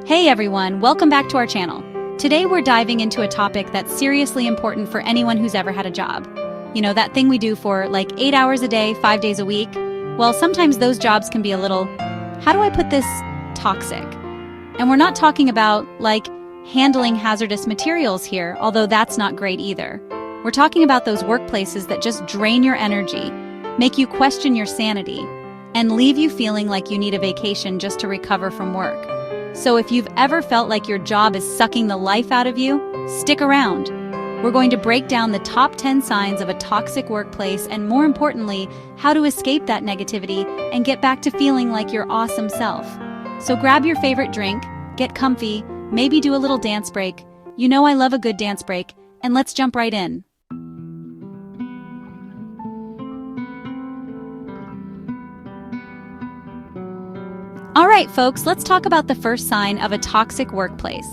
Hey everyone, welcome back to our channel. Today we're diving into a topic that's seriously important for anyone who's ever had a job. You know, that thing we do for like 8 hours a day, 5 days a week? Well, sometimes those jobs can be a little, how do I put this, toxic. And we're not talking about, like, handling hazardous materials here, although that's not great either. We're talking about those workplaces that just drain your energy, make you question your sanity, and leave you feeling like you need a vacation just to recover from work. So if you've ever felt like your job is sucking the life out of you, stick around. We're going to break down the top 10 signs of a toxic workplace and, more importantly, how to escape that negativity and get back to feeling like your awesome self. So grab your favorite drink, get comfy, maybe do a little dance break. You know I love a good dance break, and let's jump right in. All right, folks, let's talk about the first sign of a toxic workplace: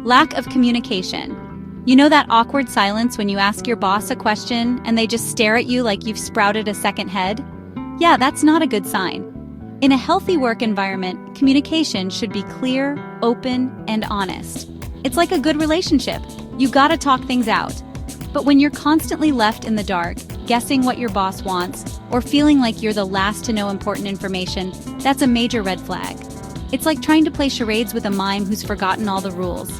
lack of communication. You know that awkward silence when you ask your boss a question and they just stare at you like you've sprouted a second head? Yeah, that's not a good sign. In a healthy work environment, communication should be clear, open, and honest. It's like a good relationship. You gotta talk things out. But when you're constantly left in the dark, guessing what your boss wants, or feeling like you're the last to know important information, that's a major red flag. It's like trying to play charades with a mime who's forgotten all the rules.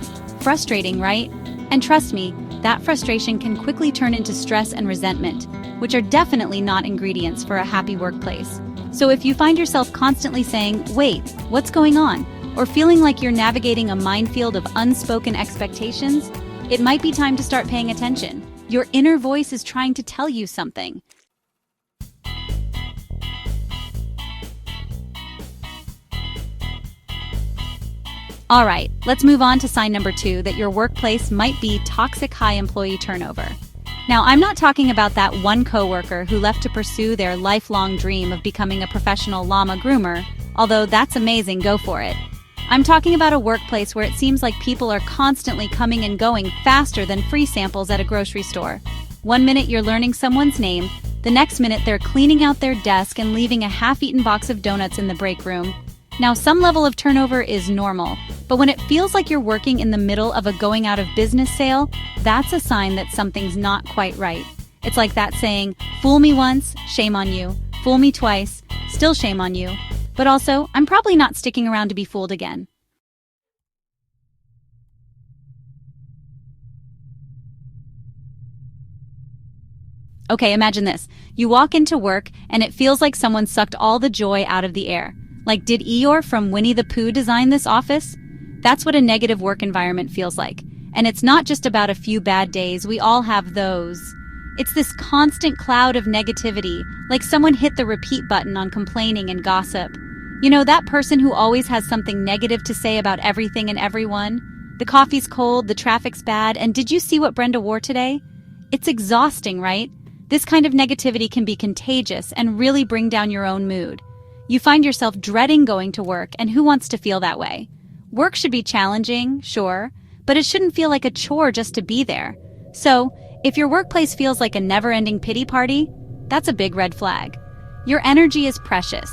Frustrating, right? And trust me, that frustration can quickly turn into stress and resentment, which are definitely not ingredients for a happy workplace. So if you find yourself constantly saying, "Wait, what's going on?" or feeling like you're navigating a minefield of unspoken expectations, it might be time to start paying attention. Your inner voice is trying to tell you something. All right, let's move on to sign number 2, that your workplace might be toxic high employee turnover. Now, I'm not talking about that one coworker who left to pursue their lifelong dream of becoming a professional llama groomer, although that's amazing, go for it. I'm talking about a workplace where it seems like people are constantly coming and going faster than free samples at a grocery store. One minute you're learning someone's name, the next minute they're cleaning out their desk and leaving a half-eaten box of donuts in the break room. Now, some level of turnover is normal, but when it feels like you're working in the middle of a going out of business sale, that's a sign that something's not quite right. It's like that saying, "Fool me once, shame on you. Fool me twice, still shame on you. But also, I'm probably not sticking around to be fooled again." Okay, imagine this. You walk into work and it feels like someone sucked all the joy out of the air. Like, did Eeyore from Winnie the Pooh design this office? That's what a negative work environment feels like. And it's not just about a few bad days, we all have those. It's this constant cloud of negativity, like someone hit the repeat button on complaining and gossip. You know, that person who always has something negative to say about everything and everyone? The coffee's cold, the traffic's bad, and did you see what Brenda wore today? It's exhausting, right? This kind of negativity can be contagious and really bring down your own mood. You find yourself dreading going to work, and who wants to feel that way? Work should be challenging, sure, but it shouldn't feel like a chore just to be there. So, if your workplace feels like a never-ending pity party, that's a big red flag. Your energy is precious,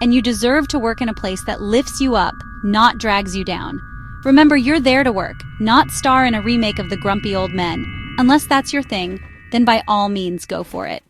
and you deserve to work in a place that lifts you up, not drags you down. Remember, you're there to work, not star in a remake of The Grumpy Old Men. Unless that's your thing, then by all means go for it.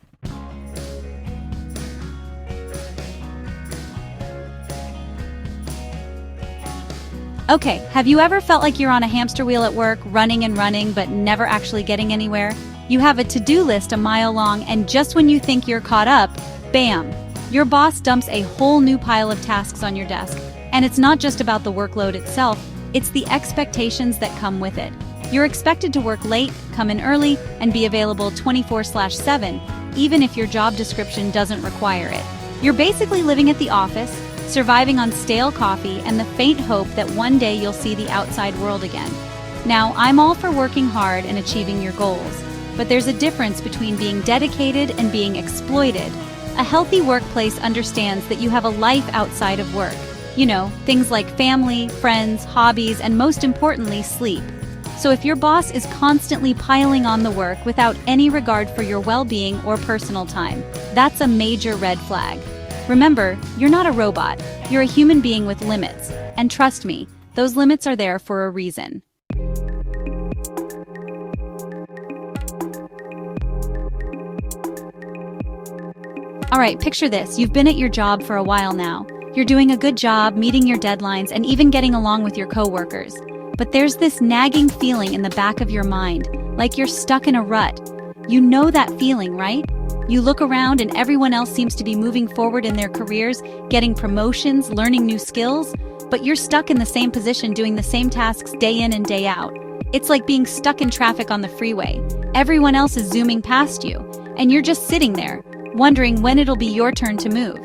Okay, have you ever felt like you're on a hamster wheel at work, running and running, but never actually getting anywhere? You have a to-do list a mile long, and just when you think you're caught up, bam! Your boss dumps a whole new pile of tasks on your desk. And it's not just about the workload itself, it's the expectations that come with it. You're expected to work late, come in early, and be available 24/7, even if your job description doesn't require it. You're basically living at the office, surviving on stale coffee and the faint hope that one day you'll see the outside world again. Now, I'm all for working hard and achieving your goals, but there's a difference between being dedicated and being exploited. A healthy workplace understands that you have a life outside of work. You know, things like family, friends, hobbies, and most importantly, sleep. So if your boss is constantly piling on the work without any regard for your well-being or personal time, that's a major red flag. Remember, you're not a robot. You're a human being with limits. And trust me, Those limits are there for a reason. All right, picture this. You've been at your job for a while now. You're doing a good job, meeting your deadlines, and even getting along with your coworkers. But there's this nagging feeling in the back of your mind, like you're stuck in a rut. You know that feeling, right? You look around and everyone else seems to be moving forward in their careers, getting promotions, learning new skills, but you're stuck in the same position doing the same tasks day in and day out. It's like being stuck in traffic on the freeway. Everyone else is zooming past you, and you're just sitting there, wondering when it'll be your turn to move.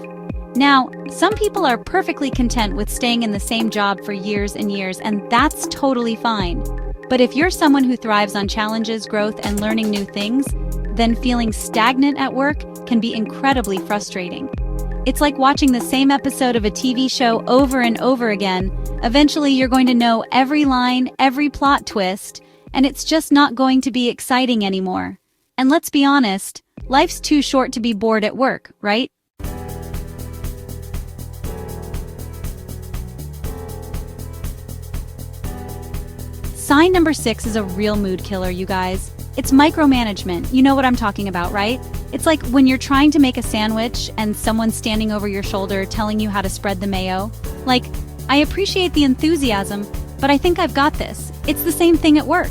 Now, some people are perfectly content with staying in the same job for years and years, and that's totally fine. But if you're someone who thrives on challenges, growth, and learning new things, then feeling stagnant at work can be incredibly frustrating. It's like watching the same episode of a TV show over and over again. Eventually, you're going to know every line, every plot twist, and it's just not going to be exciting anymore. And let's be honest, life's too short to be bored at work, right? Sign number 6 is a real mood killer, you guys. It's micromanagement. You know what I'm talking about, right? It's like when you're trying to make a sandwich and someone's standing over your shoulder telling you how to spread the mayo. Like, I appreciate the enthusiasm, but I think I've got this. It's the same thing at work.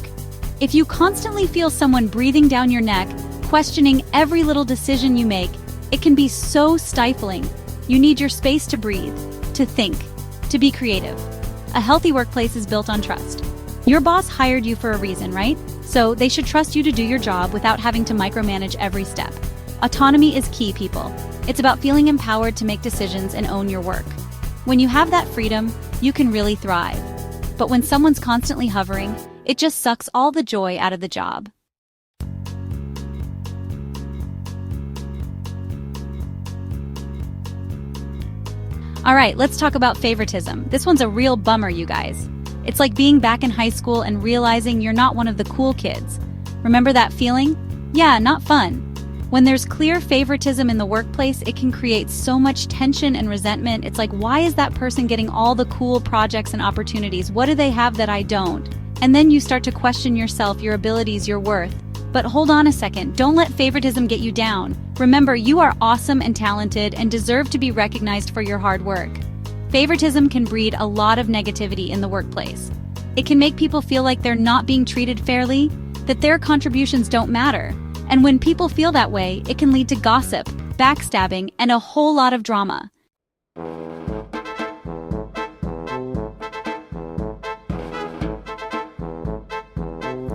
If you constantly feel someone breathing down your neck, questioning every little decision you make, it can be so stifling. You need your space to breathe, to think, to be creative. A healthy workplace is built on trust. Your boss hired you for a reason, right? So they should trust you to do your job without having to micromanage every step. Autonomy is key, people. It's about feeling empowered to make decisions and own your work. When you have that freedom, you can really thrive. But when someone's constantly hovering, it just sucks all the joy out of the job. All right, let's talk about favoritism. This one's a real bummer, you guys. It's like being back in high school and realizing you're not one of the cool kids. Remember that feeling? Yeah, not fun. When there's clear favoritism in the workplace, it can create so much tension and resentment. It's like, why is that person getting all the cool projects and opportunities? What do they have that I don't? And then you start to question yourself, your abilities, your worth. But hold on a second, don't let favoritism get you down. Remember, you are awesome and talented and deserve to be recognized for your hard work. Favoritism can breed a lot of negativity in the workplace. It can make people feel like they're not being treated fairly, that their contributions don't matter. And when people feel that way, it can lead to gossip, backstabbing, and a whole lot of drama.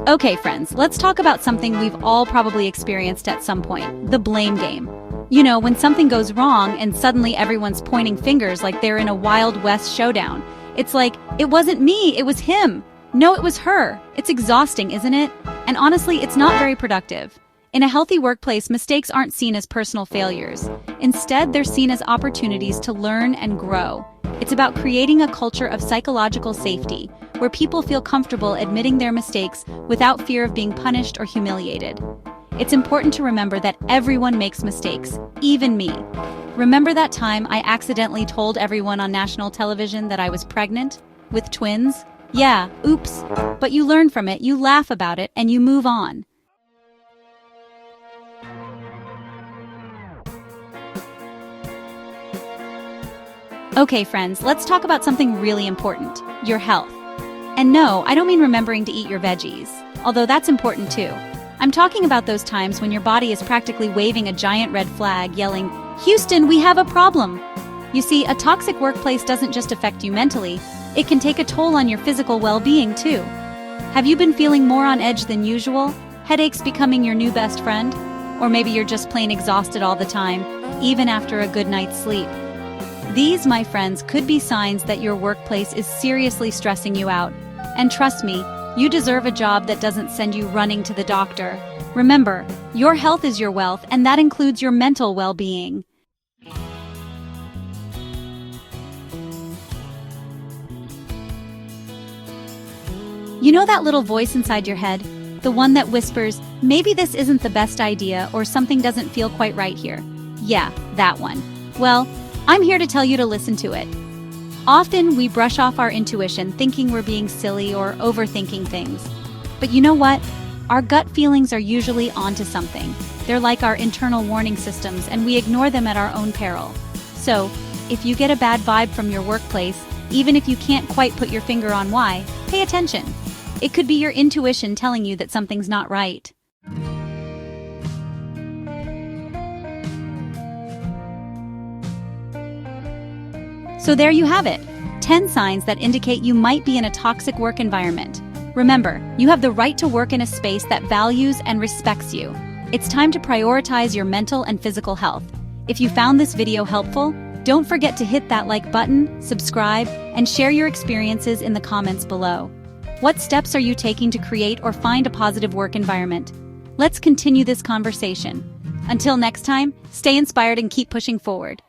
Okay, friends, let's talk about something we've all probably experienced at some point, the blame game. You know, when something goes wrong and suddenly everyone's pointing fingers like they're in a Wild West showdown. It's like, it wasn't me, it was him. No, it was her. It's exhausting, isn't it? And honestly, it's not very productive. In a healthy workplace, mistakes aren't seen as personal failures. Instead, they're seen as opportunities to learn and grow. It's about creating a culture of psychological safety, where people feel comfortable admitting their mistakes without fear of being punished or humiliated. It's important to remember that everyone makes mistakes, even me. Remember that time I accidentally told everyone on national television that I was pregnant? With twins? Yeah, oops. But you learn from it, you laugh about it, and you move on. Okay, friends, let's talk about something really important, your health. And no, I don't mean remembering to eat your veggies, although that's important too. I'm talking about those times when your body is practically waving a giant red flag, yelling, "Houston, we have a problem!" You see, a toxic workplace doesn't just affect you mentally, it can take a toll on your physical well-being too. Have you been feeling more on edge than usual? Headaches becoming your new best friend? Or maybe you're just plain exhausted all the time, even after a good night's sleep. These, my friends, could be signs that your workplace is seriously stressing you out. And trust me, you deserve a job that doesn't send you running to the doctor. Remember, your health is your wealth, and that includes your mental well-being. You know that little voice inside your head? The one that whispers, maybe this isn't the best idea or something doesn't feel quite right here. Yeah, that one. Well, I'm here to tell you to listen to it. Often, we brush off our intuition thinking we're being silly or overthinking things. But you know what? Our gut feelings are usually onto something. They're like our internal warning systems, and we ignore them at our own peril. So, if you get a bad vibe from your workplace, even if you can't quite put your finger on why, pay attention. It could be your intuition telling you that something's not right. So there you have it, 10 signs that indicate you might be in a toxic work environment. Remember, you have the right to work in a space that values and respects you. It's time to prioritize your mental and physical health. If you found this video helpful, don't forget to hit that like button, subscribe, and share your experiences in the comments below. What steps are you taking to create or find a positive work environment? Let's continue this conversation. Until next time, stay inspired and keep pushing forward.